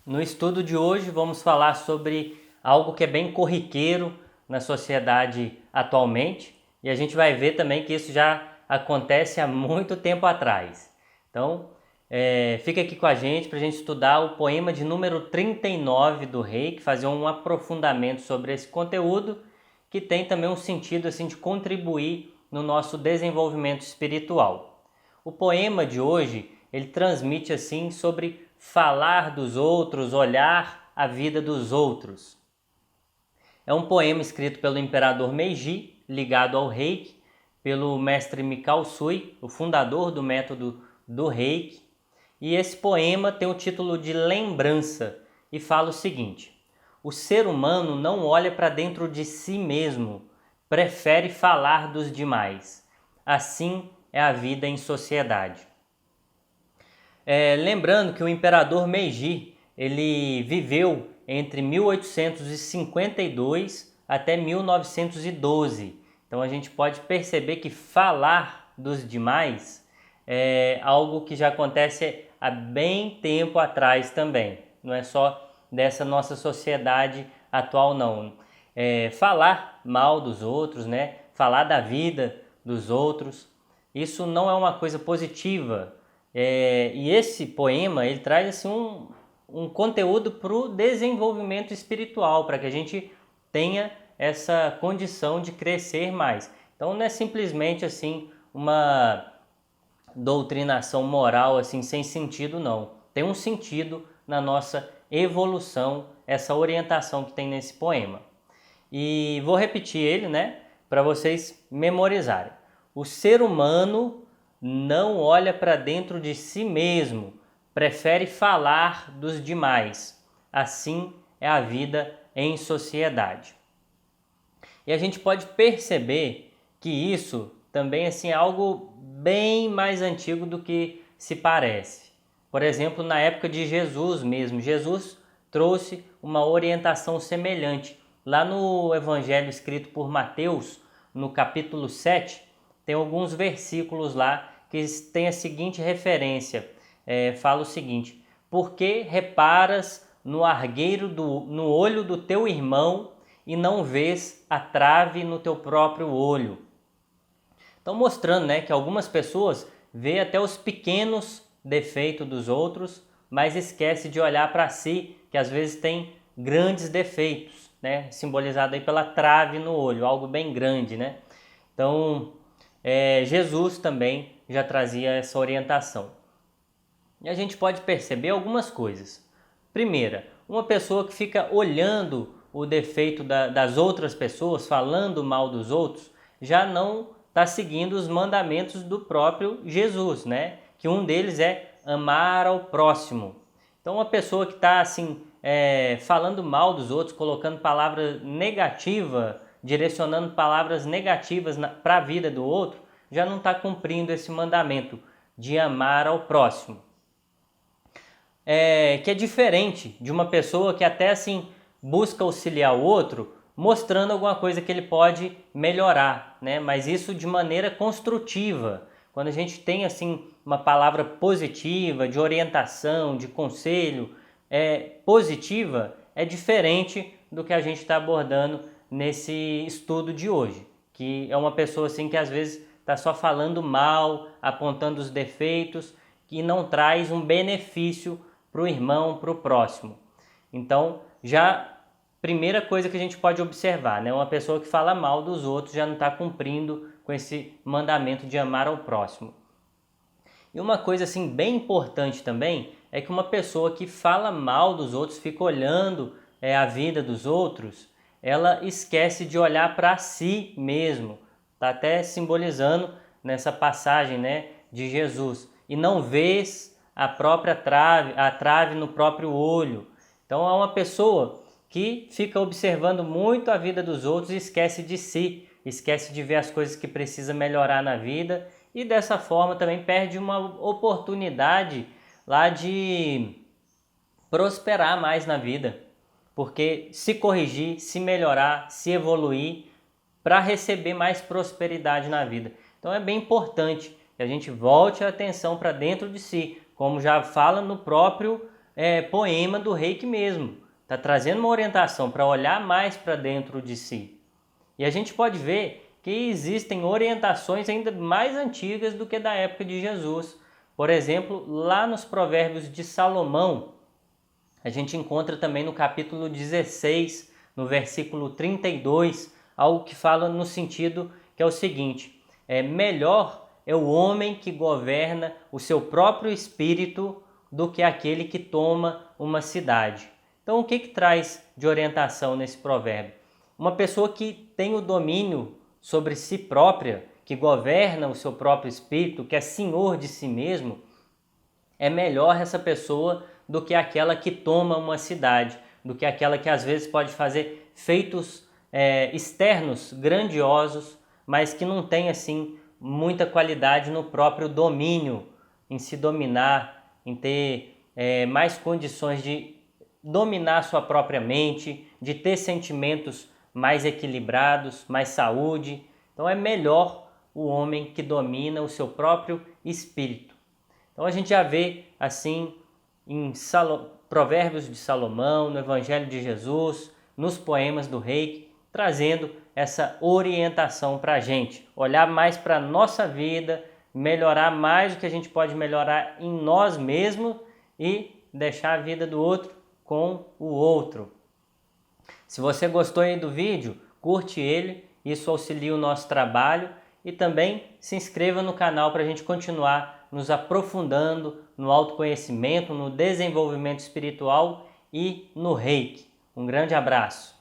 No estudo de hoje vamos falar sobre algo que é bem corriqueiro na sociedade atualmente e a gente vai ver também que isso já acontece há muito tempo atrás. Então, fica aqui com a gente para a gente estudar o poema de número 39 do Reiki, fazer um aprofundamento sobre esse conteúdo que tem também um sentido assim de contribuir no nosso desenvolvimento espiritual. O poema de hoje, ele transmite assim sobre falar dos outros, olhar a vida dos outros. É um poema escrito pelo imperador Meiji, ligado ao Reiki, pelo mestre Mikao Usui, o fundador do método do Reiki. E esse poema tem o título de Lembrança e fala o seguinte: o ser humano não olha para dentro de si mesmo, prefere falar dos demais. Assim é a vida em sociedade. Lembrando que o imperador Meiji ele viveu entre 1852 até 1912. Então a gente pode perceber que falar dos demais é algo que já acontece há bem tempo atrás também. Não é só dessa nossa sociedade atual não. Falar mal dos outros, né? Falar da vida dos outros, isso não é uma coisa positiva. E esse poema ele traz assim, um conteúdo para o desenvolvimento espiritual, para que a gente tenha essa condição de crescer mais. Então não é simplesmente assim uma doutrinação moral assim sem sentido, não. Tem um sentido na nossa evolução, essa orientação que tem nesse poema. E vou repetir ele, né, para vocês memorizarem. O ser humano não olha para dentro de si mesmo, prefere falar dos demais. Assim é a vida em sociedade. E a gente pode perceber que isso também assim, é algo bem mais antigo do que se parece. Por exemplo, na época de Jesus mesmo, Jesus trouxe uma orientação semelhante. Lá no Evangelho escrito por Mateus, no capítulo 7, tem alguns versículos lá que tem a seguinte referência. Fala o seguinte: por que reparas no argueiro no olho do teu irmão e não vês a trave no teu próprio olho? Então mostrando, né, que algumas pessoas vê até os pequenos defeitos dos outros, mas esquece de olhar para si, que às vezes tem grandes defeitos, né, simbolizado aí pela trave no olho, algo bem grande, né? Então, Jesus também já trazia essa orientação. E a gente pode perceber algumas coisas. Primeira, uma pessoa que fica olhando o defeito das outras pessoas, falando mal dos outros, já não está seguindo os mandamentos do próprio Jesus, né? Que um deles é amar ao próximo. Então, uma pessoa que está assim, falando mal dos outros, colocando palavra negativa, direcionando palavras negativas para a vida do outro, já não está cumprindo esse mandamento de amar ao próximo. Que é diferente de uma pessoa que até assim busca auxiliar o outro, mostrando alguma coisa que ele pode melhorar, né? Mas isso de maneira construtiva. Quando a gente tem assim uma palavra positiva, de orientação, de conselho, positiva, é diferente do que a gente está abordando nesse estudo de hoje, que é uma pessoa assim que às vezes está só falando mal, apontando os defeitos, que não traz um benefício para o irmão, para o próximo. Então, já primeira coisa que a gente pode observar, né? Uma pessoa que fala mal dos outros já não está cumprindo com esse mandamento de amar ao próximo. E uma coisa assim bem importante também é que uma pessoa que fala mal dos outros, fica olhando a vida dos outros, ela esquece de olhar para si mesmo. Está até simbolizando nessa passagem, né, de Jesus. E não vês a própria trave no próprio olho. Então é uma pessoa que fica observando muito a vida dos outros e esquece de si, esquece de ver as coisas que precisa melhorar na vida e dessa forma também perde uma oportunidade lá de prosperar mais na vida, porque se corrigir, se melhorar, se evoluir para receber mais prosperidade na vida. Então é bem importante que a gente volte a atenção para dentro de si, como já fala no próprio poema do Reiki mesmo. Está trazendo uma orientação para olhar mais para dentro de si. E a gente pode ver que existem orientações ainda mais antigas do que da época de Jesus. Por exemplo, lá nos Provérbios de Salomão, a gente encontra também no capítulo 16, no versículo 32, algo que fala no sentido que é o seguinte: melhor é o homem que governa o seu próprio espírito do que aquele que toma uma cidade. Então, o que traz de orientação nesse provérbio? Uma pessoa que tem o domínio sobre si própria, que governa o seu próprio espírito, que é senhor de si mesmo, é melhor essa pessoa do que aquela que toma uma cidade, do que aquela que às vezes pode fazer feitos externos grandiosos, mas que não tem assim muita qualidade no próprio domínio, em se dominar, em ter mais condições de dominar sua própria mente, de ter sentimentos mais equilibrados, mais saúde. Então é melhor o homem que domina o seu próprio espírito. Então a gente já vê assim em Provérbios de Salomão, no Evangelho de Jesus, nos poemas do Reiki, trazendo essa orientação para a gente. Olhar mais para a nossa vida, melhorar mais o que a gente pode melhorar em nós mesmos e deixar a vida do outro com o outro. Se você gostou aí do vídeo, curte ele, isso auxilia o nosso trabalho, e também se inscreva no canal para a gente continuar nos aprofundando no autoconhecimento, no desenvolvimento espiritual e no Reiki. Um grande abraço!